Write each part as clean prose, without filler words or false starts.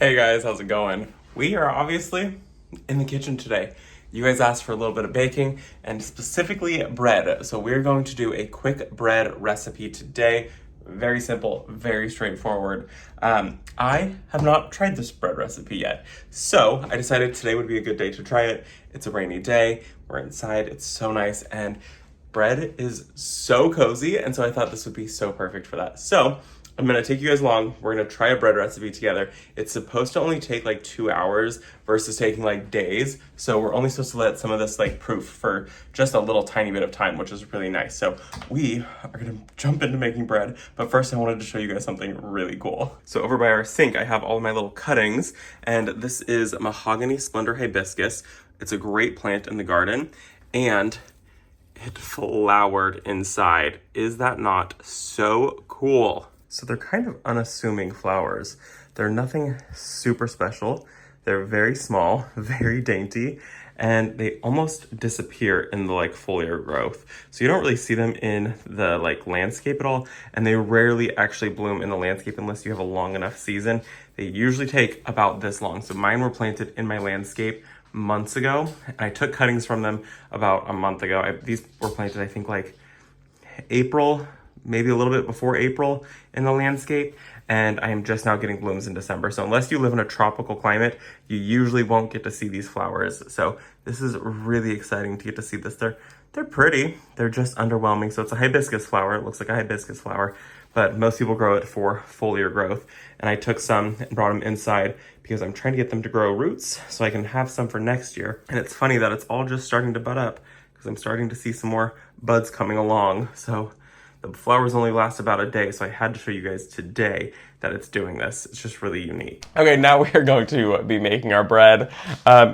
Hey guys, how's it going? We are obviously in the kitchen today. You guys asked for a little bit of baking and specifically bread. So we're going to do a quick bread recipe today. Very simple, very straightforward. I have not tried this bread recipe yet. So I decided today would be a good day to try it. It's a rainy day, we're inside, it's so nice, and bread is so cozy, and so I thought this would be so perfect for that. So I'm gonna take you guys along. We're gonna try a bread recipe together. It's supposed to only take like 2 hours versus taking like days. So we're only supposed to let some of this like proof for just a little tiny bit of time, which is really nice. So we are gonna jump into making bread, but first I wanted to show you guys something really cool. So over by our sink, I have all of my little cuttings, and this is mahogany splendor hibiscus. It's a great plant in the garden, and it flowered inside. Is that not so cool? So they're kind of unassuming flowers. They're nothing super special. They're very small, very dainty, and they almost disappear in the like foliar growth. So you don't really see them in the like landscape at all, and they rarely actually bloom in the landscape unless you have a long enough season. They usually take about this long. So mine were planted in my landscape months ago, and I took cuttings from them about a month ago. These were planted, I think, like April, maybe a little bit before April in the landscape, and I am just now getting blooms in December. So unless you live in a tropical climate, you usually won't get to see these flowers. So this is really exciting to get to see this. They're pretty, they're just underwhelming. So it's a hibiscus flower, it looks like a hibiscus flower, but most people grow it for foliar growth. And I took some and brought them inside because I'm trying to get them to grow roots so I can have some for next year. And it's funny that it's all just starting to bud up because I'm starting to see some more buds coming along. So the flowers only last about a day, so I had to show you guys today that it's doing this. It's just really unique. Okay, now we are going to be making our bread.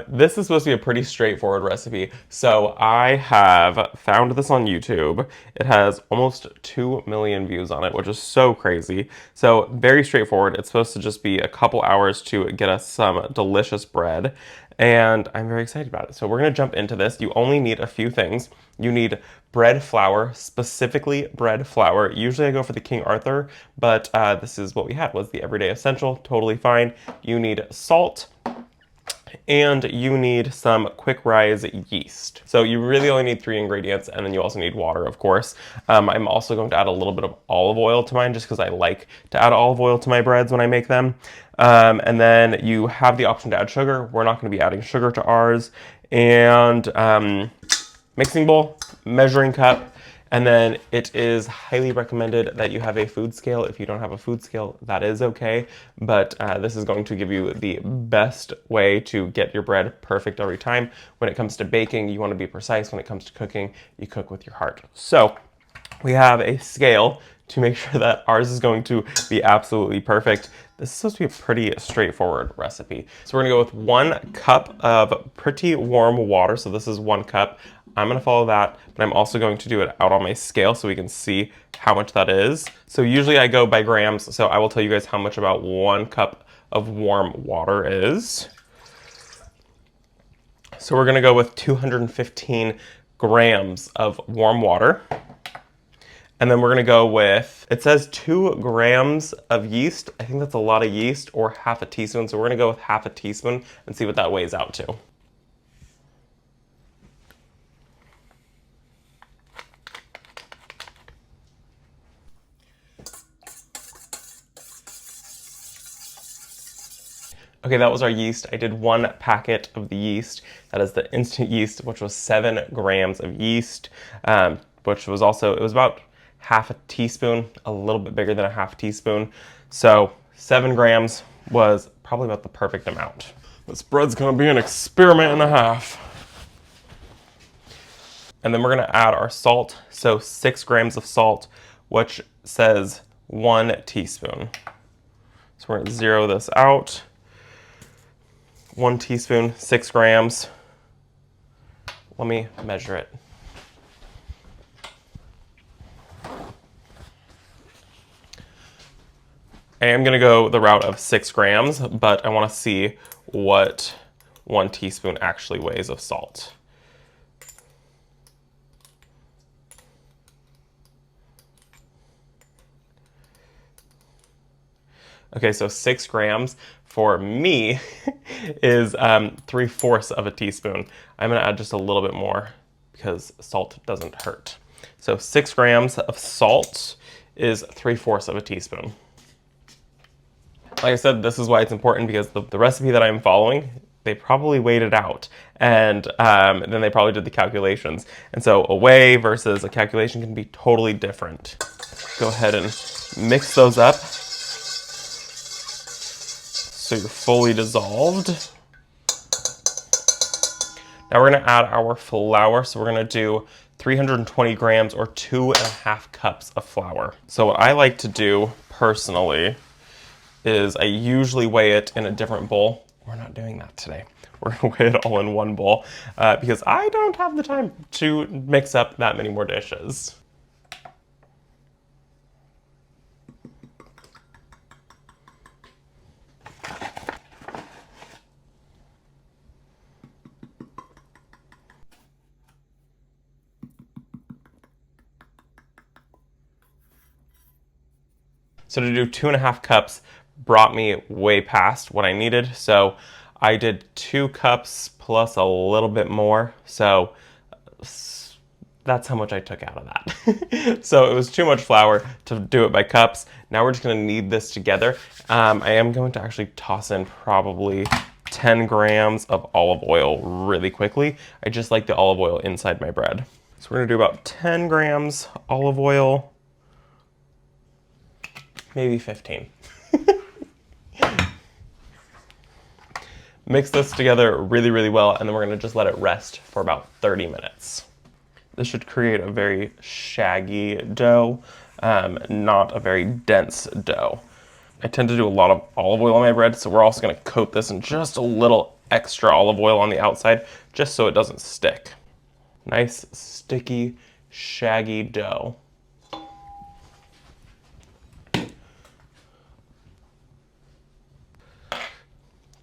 This is supposed to be a pretty straightforward recipe. So I have found this on YouTube. It has almost 2 million views on it, which is so crazy. So very straightforward. It's supposed to just be a couple hours to get us some delicious bread, and I'm very excited about it. So we're gonna jump into this. You only need a few things. You need bread flour, specifically bread flour. Usually I go for the King Arthur, but this is what we had, was the everyday essential, totally fine. You need salt, and you need some quick rise yeast. So you really only need 3 ingredients, and then you also need water, of course. I'm also going to add a little bit of olive oil to mine just because I like to add olive oil to my breads when I make them. And then you have the option to add sugar. We're not going to be adding sugar to ours. And mixing bowl, measuring cup, and then it is highly recommended that you have a food scale. If you don't have a food scale, that is okay, but this is going to give you the best way to get your bread perfect every time. When it comes to baking, you want to be precise. When it comes to cooking, you cook with your heart. So we have a scale to make sure that ours is going to be absolutely perfect. This is supposed to be a pretty straightforward recipe. So we're gonna go with 1 cup of pretty warm water. So this is 1 cup. I'm gonna follow that, but I'm also going to do it out on my scale so we can see how much that is. So usually I go by grams, so I will tell you guys how much about 1 cup of warm water is. So we're gonna go with 215 grams of warm water. And then we're gonna go with, it says 2 grams of yeast. I think that's a lot of yeast, or half a teaspoon. So we're gonna go with half a teaspoon and see what that weighs out to. Okay, that was our yeast. I did 1 packet of the yeast. That is the instant yeast, which was 7 grams of yeast, which was also, it was about half a teaspoon, a little bit bigger than a half teaspoon. So 7 grams was probably about the perfect amount. This bread's gonna be an experiment and a half. And then we're gonna add our salt. So 6 grams of salt, which says 1 teaspoon. So we're gonna zero this out. 1 teaspoon, 6 grams. Let me measure it. I am gonna go the route of 6 grams, but I wanna see what 1 teaspoon actually weighs of salt. Okay, so 6 grams for me is 3/4 of a teaspoon. I'm gonna add just a little bit more because salt doesn't hurt. So 6 grams of salt is 3/4 of a teaspoon. Like I said, this is why it's important, because the recipe that I'm following, they probably weighed it out, and then they probably did the calculations. And so a weigh versus a calculation can be totally different. Go ahead and mix those up so you're fully dissolved. Now we're gonna add our flour. So we're gonna do 320 grams or 2.5 cups of flour. So what I like to do personally is I usually weigh it in a different bowl. We're not doing that today. We're gonna weigh it all in one bowl because I don't have the time to mix up that many more dishes. So to do 2.5 cups brought me way past what I needed. So I did 2 cups plus a little bit more. So that's how much I took out of that. So it was too much flour to do it by cups. Now we're just gonna knead this together. I am going to actually toss in probably 10 grams of olive oil really quickly. I just like the olive oil inside my bread. So we're gonna do about 10 grams olive oil, maybe 15. Mix this together really, really well, and then we're gonna just let it rest for about 30 minutes. This should create a very shaggy dough, not a very dense dough. I tend to do a lot of olive oil on my bread, so we're also gonna coat this in just a little extra olive oil on the outside, just so it doesn't stick. Nice, sticky, shaggy dough.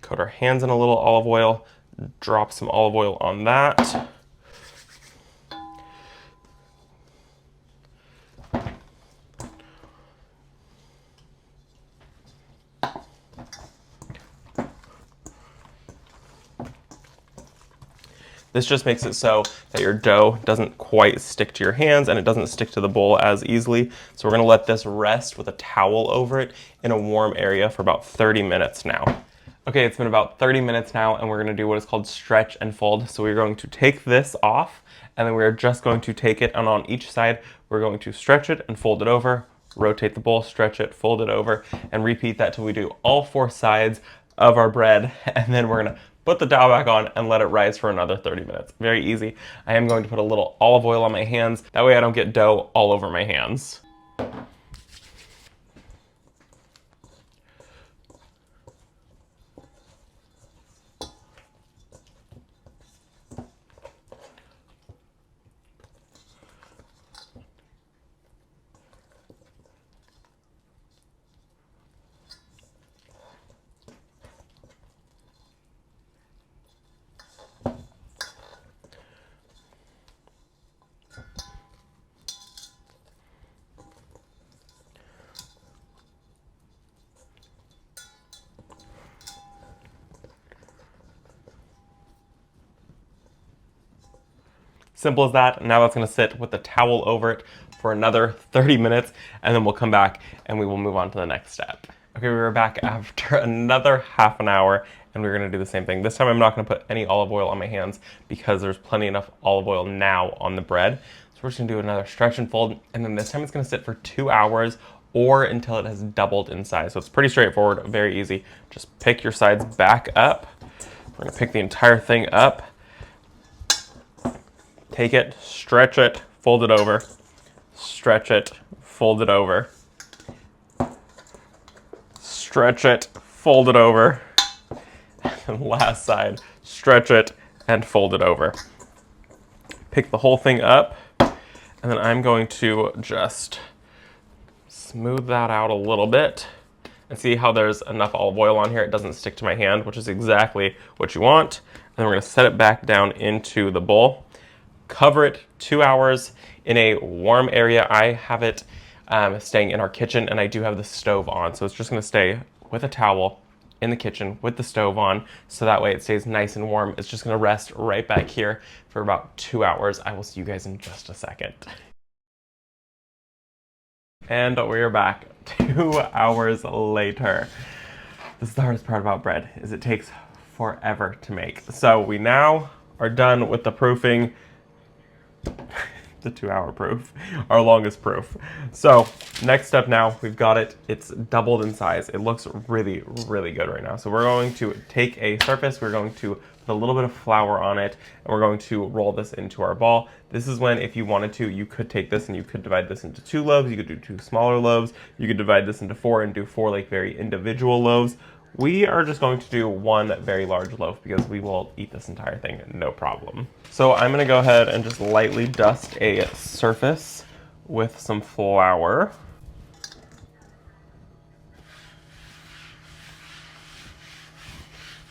Coat our hands in a little olive oil, drop some olive oil on that. This just makes it so that your dough doesn't quite stick to your hands and it doesn't stick to the bowl as easily. So we're gonna let this rest with a towel over it in a warm area for about 30 minutes now. Okay, it's been about 30 minutes now, and we're gonna do what is called stretch and fold. So we're going to take this off, and then we're just going to take it, and on each side, we're going to stretch it and fold it over, rotate the bowl, stretch it, fold it over, and repeat that till we do all 4 sides of our bread, and then we're gonna put the towel back on and let it rise for another 30 minutes. Very easy. I am going to put a little olive oil on my hands. That way I don't get dough all over my hands. Simple as that. Now that's gonna sit with the towel over it for another 30 minutes, and then we'll come back and we will move on to the next step. Okay, we're back after another half an hour, and we're gonna do the same thing. This time I'm not gonna put any olive oil on my hands because there's plenty enough olive oil now on the bread. So we're just gonna do another stretch and fold, and then this time it's gonna sit for 2 hours or until it has doubled in size. So it's pretty straightforward, very easy. Just pick your sides back up. We're gonna pick the entire thing up. Take it, stretch it, fold it over, stretch it, fold it over, stretch it, fold it over, and last side, stretch it and fold it over. Pick the whole thing up, and then I'm going to just smooth that out a little bit and see how there's enough olive oil on here. It doesn't stick to my hand, which is exactly what you want. And then we're gonna set it back down into the bowl. Cover it 2 hours in a warm area. I have it staying in our kitchen, and I do have the stove on, so it's just gonna stay with a towel in the kitchen with the stove on, so that way it stays nice and warm. It's just gonna rest right back here for about 2 hours. I will see you guys in just a second. And we are back 2 hours later. This is the hardest part about bread, is it takes forever to make. So we now are done with the proofing. The 2-hour proof, our longest proof. So next step now, we've got it. It's doubled in size. It looks really, really good right now. So we're going to take a surface, we're going to put a little bit of flour on it, and we're going to roll this into our ball. This is when, if you wanted to, you could take this and you could divide this into 2 loaves. You could do 2 smaller loaves. You could divide this into 4 and do 4 like very individual loaves. We are just going to do 1 very large loaf because we will eat this entire thing, no problem. So I'm gonna go ahead and just lightly dust a surface with some flour.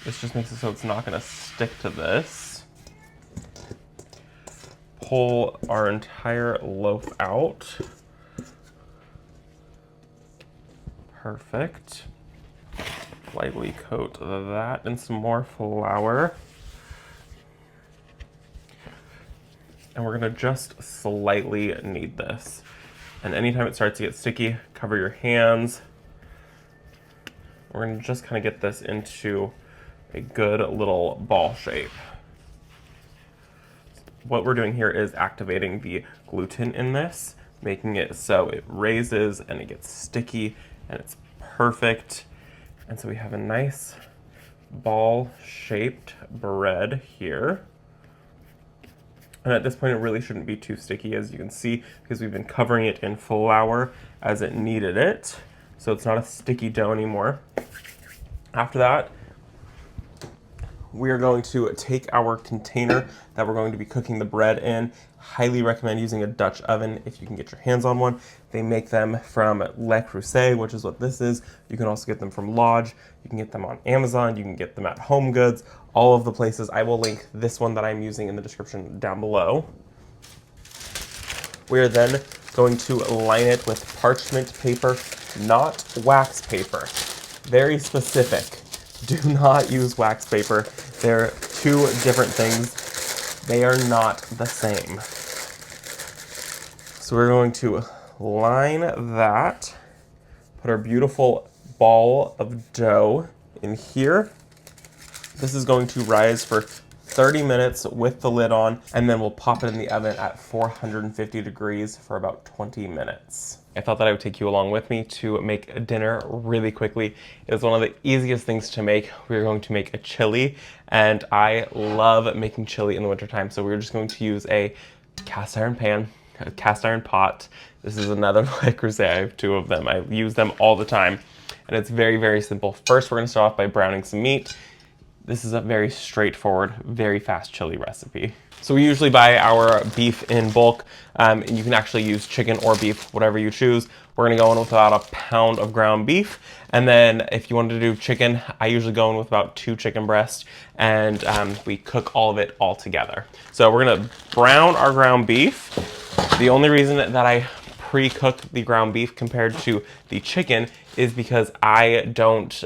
This just makes it so it's not gonna stick to this. Pull our entire loaf out. Perfect. Lightly coat that in some more flour. And we're gonna just slightly knead this. And anytime it starts to get sticky, cover your hands. We're gonna just kind of get this into a good little ball shape. What we're doing here is activating the gluten in this, making it so it raises and it gets sticky and it's perfect. And so we have a nice ball-shaped bread here. And at this point, it really shouldn't be too sticky, as you can see, because we've been covering it in flour as it needed it. So it's not a sticky dough anymore. After that, we are going to take our container that we're going to be cooking the bread in. Highly recommend using a Dutch oven if you can get your hands on one. They make them from Le Creuset, which is what this is. You can also get them from Lodge. You can get them on Amazon. You can get them at Home Goods. All of the places. I will link this one that I'm using in the description down below. We are then going to line it with parchment paper, not wax paper. Very specific. Do not use wax paper. They're 2 different things. They are not the same. So we're going to line that, put our beautiful ball of dough in here. This is going to rise for 30 minutes with the lid on, and then we'll pop it in the oven at 450 degrees for about 20 minutes. I thought that I would take you along with me to make dinner really quickly. It is one of the easiest things to make. We're going to make a chili, and I love making chili in the wintertime, so we're just going to use a cast iron pan, a cast iron pot. This is another Le Creuset. I have 2 of them. I use them all the time, and it's very, very simple. First, we're going to start off by browning some meat. This is a very straightforward, very fast chili recipe. So we usually buy our beef in bulk, and you can actually use chicken or beef, whatever you choose. We're gonna go in with about a pound of ground beef. And then if you wanted to do chicken, I usually go in with about 2 chicken breasts, and we cook all of it all together. So we're gonna brown our ground beef. The only reason that I pre-cook the ground beef compared to the chicken is because I don't,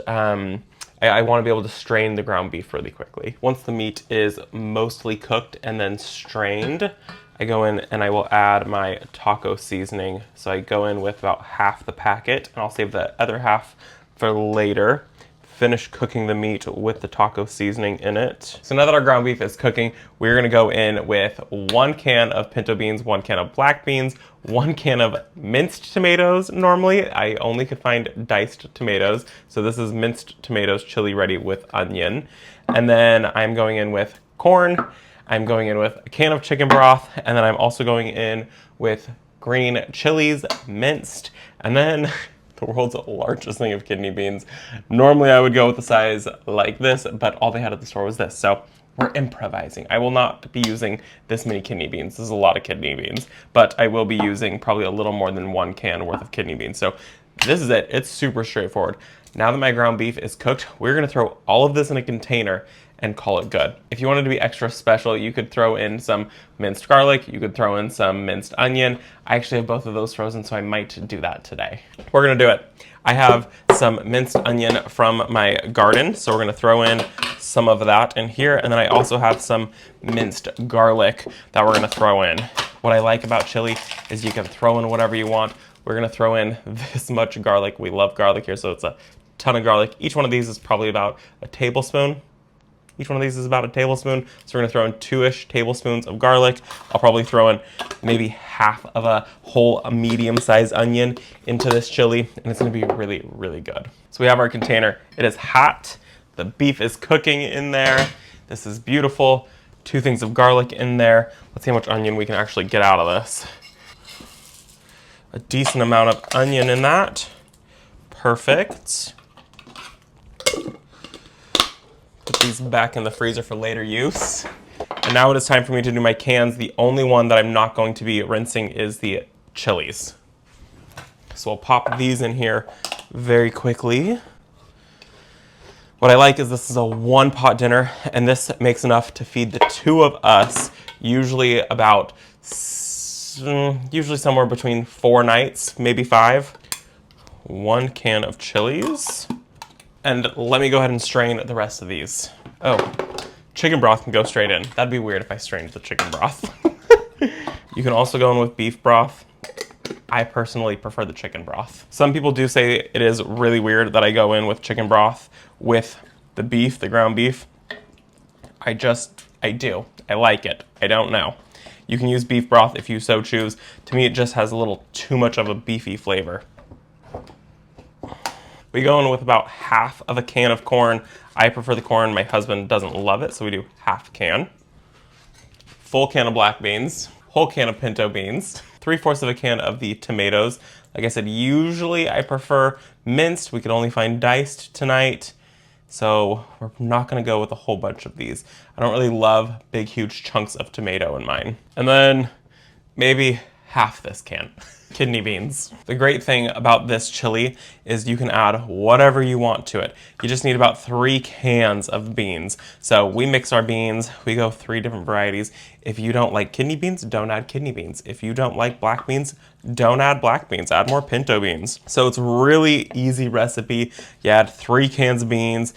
I want to be able to strain the ground beef really quickly. Once the meat is mostly cooked and then strained, I go in and I will add my taco seasoning. So I go in with about half the packet, and I'll save the other half for later. Finish cooking the meat with the taco seasoning in it. So now that our ground beef is cooking, we're gonna go in with 1 can of pinto beans, 1 can of black beans, 1 can of minced tomatoes. Normally, I only could find diced tomatoes. So this is minced tomatoes, chili ready with onion. And then I'm going in with corn. I'm going in with a can of chicken broth. And then I'm also going in with green chilies, minced. And then the world's largest thing of kidney beans. Normally I would go with a size like this, but all they had at the store was this. So we're improvising. I will not be using this many kidney beans. This is a lot of kidney beans, but I will be using probably a little more than 1 can worth of kidney beans. So this is it. It's super straightforward. Now that my ground beef is cooked, we're gonna throw all of this in a container and call it good. If you wanted to be extra special, you could throw in some minced garlic, you could throw in some minced onion. I actually have both of those frozen, so I might do that today. We're gonna do it. I have some minced onion from my garden, so we're gonna throw in some of that in here, and then I also have some minced garlic that we're gonna throw in. What I like about chili is you can throw in whatever you want. We're gonna throw in this much garlic. We love garlic here, so it's a ton of garlic. Each one of these is probably about a tablespoon. Each one of these is about a tablespoon. So we're gonna throw in 2-ish tablespoons of garlic. I'll probably throw in maybe half of a whole medium-sized onion into this chili, and it's gonna be really, really good. So we have our container. It is hot. The beef is cooking in there. This is beautiful. 2 things of garlic in there. Let's see how much onion we can actually get out of this. A decent amount of onion in that. Perfect. Put these back in the freezer for later use. And now it is time for me to do my cans. The only one that I'm not going to be rinsing is the chilies. So I'll pop these in here very quickly. What I like is this is a 1-pot dinner, and this makes enough to feed the 2 of us, usually somewhere between 4 nights, maybe 5. 1 can of chilies. And let me go ahead and strain the rest of these. Oh, chicken broth can go straight in. That'd be weird if I strained the chicken broth. You can also go in with beef broth. I personally prefer the chicken broth. Some people do say it is really weird that I go in with chicken broth with the beef, the ground beef. I do. I like it. I don't know. You can use beef broth if you so choose. To me, it just has a little too much of a beefy flavor. We go in with about half of a can of corn. I prefer the corn. My husband doesn't love it, so we do half can. Full can of black beans. Whole can of pinto beans. 3/4 of a can of the tomatoes. Like I said, usually I prefer minced. We could only find diced tonight, so we're not gonna go with a whole bunch of these. I don't really love big, huge chunks of tomato in mine. And then maybe half this can. Kidney beans. The great thing about this chili is you can add whatever you want to it. You just need about 3 cans of beans. So we mix our beans, we go 3 different varieties. If you don't like kidney beans, don't add kidney beans. If you don't like black beans, don't add black beans, add more pinto beans. So it's a really easy recipe. You add 3 cans of beans.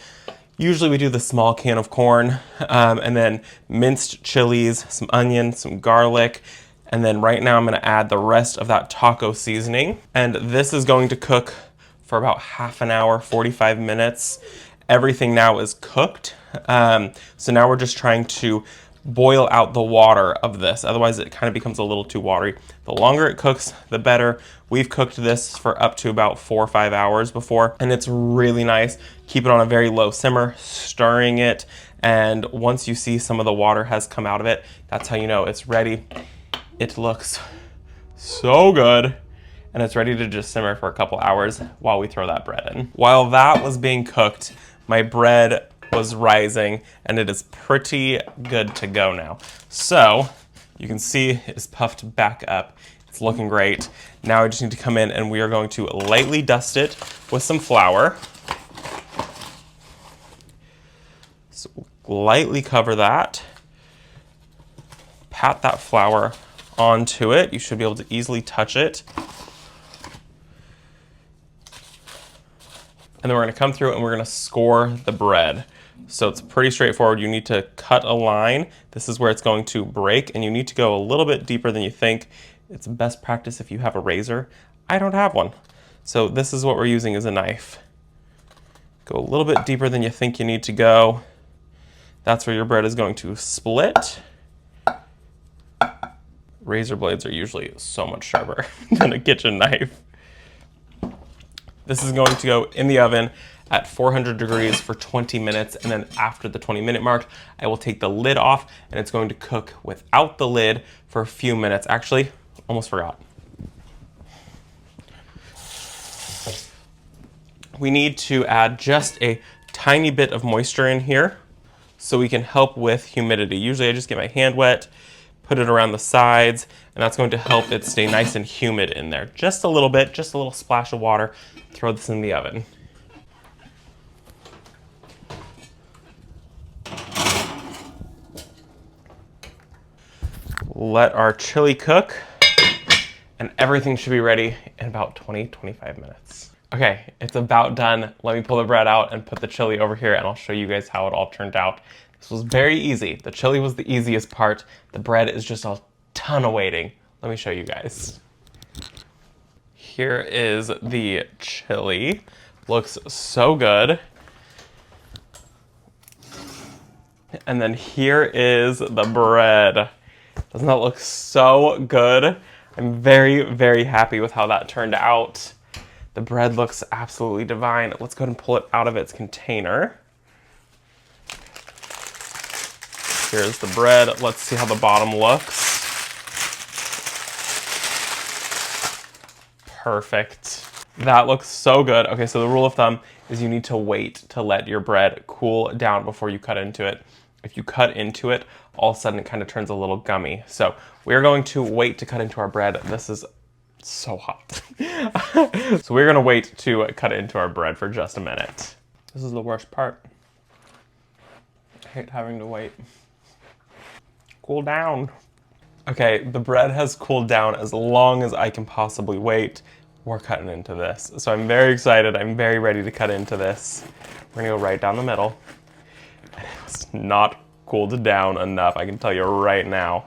Usually we do the small can of corn, and then minced chilies, some onion, some garlic. And then right now I'm gonna add the rest of that taco seasoning. And this is going to cook for about half an hour, 45 minutes. Everything now is cooked. So now we're just trying to boil out the water of this. Otherwise it kind of becomes a little too watery. The longer it cooks, the better. We've cooked this for up to about 4 or 5 hours before, and it's really nice. Keep it on a very low simmer, stirring it. And once you see some of the water has come out of it, that's how you know it's ready. It looks so good, and it's ready to just simmer for a couple hours while we throw that bread in. While that was being cooked, my bread was rising, and it is pretty good to go now. So you can see it's puffed back up. It's looking great. Now I just need to come in, and we are going to lightly dust it with some flour. So lightly cover that. Pat that flour onto it. You should be able to easily touch it. And then we're gonna come through and we're gonna score the bread. So it's pretty straightforward. You need to cut a line. This is where it's going to break, and you need to go a little bit deeper than you think. It's best practice if you have a razor. I don't have one. So this is what we're using as a knife. Go a little bit deeper than you think you need to go. That's where your bread is going to split. Razor blades are usually so much sharper than a kitchen knife. This is going to go in the oven at 400 degrees for 20 minutes, and then after the 20-minute mark, I will take the lid off, and it's going to cook without the lid for a few minutes. Actually, almost forgot. We need to add just a tiny bit of moisture in here so we can help with humidity. Usually I just get my hand wet, put it around the sides, and that's going to help it stay nice and humid in there. Just a little bit, just a little splash of water. Throw this in the oven. Let our chili cook, and everything should be ready in about 20-25 minutes. Okay, it's about done. Let me pull the bread out and put the chili over here, and I'll show you guys how it all turned out. This was very easy. The chili was the easiest part. The bread is just a ton of waiting. Let me show you guys. Here is the chili. Looks so good. And then here is the bread. Doesn't that look so good? I'm very, very happy with how that turned out. The bread looks absolutely divine. Let's go ahead and pull it out of its container. Here's the bread. Let's see how the bottom looks. Perfect. That looks so good. Okay, so the rule of thumb is you need to wait to let your bread cool down before you cut into it. If you cut into it, all of a sudden it kind of turns a little gummy. So we're going to wait to cut into our bread. This is so hot. So we're gonna wait to cut into our bread for just a minute. This is the worst part. I hate having to wait. Cool down. Okay, the bread has cooled down as long as I can possibly wait. We're cutting into this. So I'm very excited. I'm very ready to cut into this. We're gonna go right down the middle. It's not cooled down enough, I can tell you right now.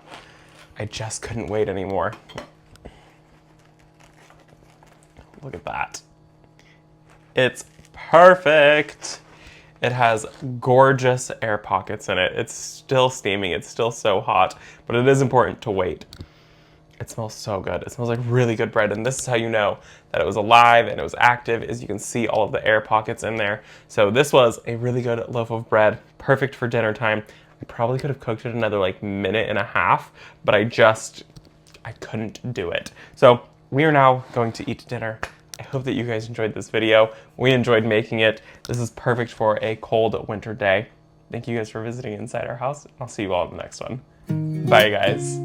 I just couldn't wait anymore. Look at that. It's perfect. It has gorgeous air pockets in it. It's still steaming, it's still so hot, but it is important to wait. It smells so good. It smells like really good bread, and this is how you know that it was alive and it was active, is you can see all of the air pockets in there. So this was a really good loaf of bread, perfect for dinner time. I probably could have cooked it another like minute and a half, but I couldn't do it. So we are now going to eat dinner. I hope that you guys enjoyed this video. We enjoyed making it. This is perfect for a cold winter day. Thank you guys for visiting inside our house. I'll see you all in the next one. Bye, guys.